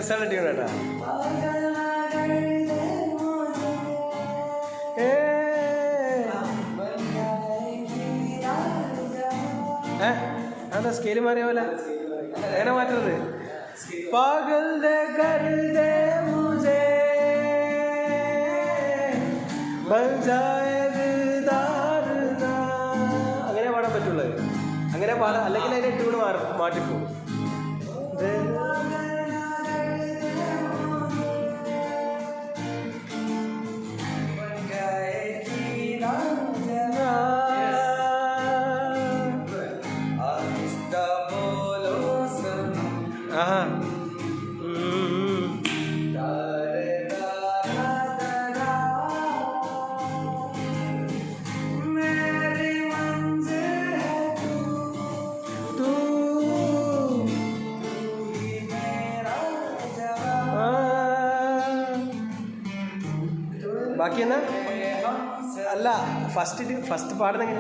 രസമുള്ള ട്യൂൺ കേട്ടാ. അതാ സ്കെയില് മാറിയ പോലെ എങ്ങനെ മാറ്റുന്നത്? പാഗൽ ദേ കർ ദേ മുझे ബൻ ജായേ ദിൽദാർ നാ. അങ്ങനെ പാടാൻ പറ്റുള്ളത്. അങ്ങനെ പാടാം, അല്ലെങ്കിൽ അതിന്റെ ട്യൂണ് മാറ്റിപ്പോകും. ആഹാ ബാക്കി എന്നാ അല്ല ഫസ്റ്റ് പാടുന്നെങ്കിൽ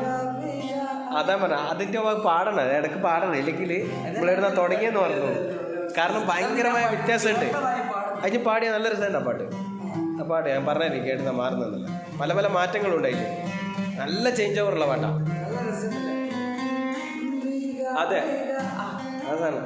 അതാ പറഞ്ഞ അതിൻ്റെ പാടണം, ഇടയ്ക്ക് പാടണം, ഇല്ലെങ്കിൽ നമ്മളിടുന്ന തുടങ്ങിയെന്ന് പറഞ്ഞു. കാരണം ഭയങ്കരമായ വ്യത്യാസമുണ്ട്. അതിന് പാടിയ നല്ല രസമുണ്ട് ആ പാട്ട് ഞാൻ പറഞ്ഞില്ലേ, കേട്ടുന്ന മാറുന്നതല്ല, പല പല മാറ്റങ്ങളുണ്ടായില്ലേ, നല്ല ചേഞ്ച് ഓവറുള്ള പാട്ടാണ്. അതെ അതാണ്.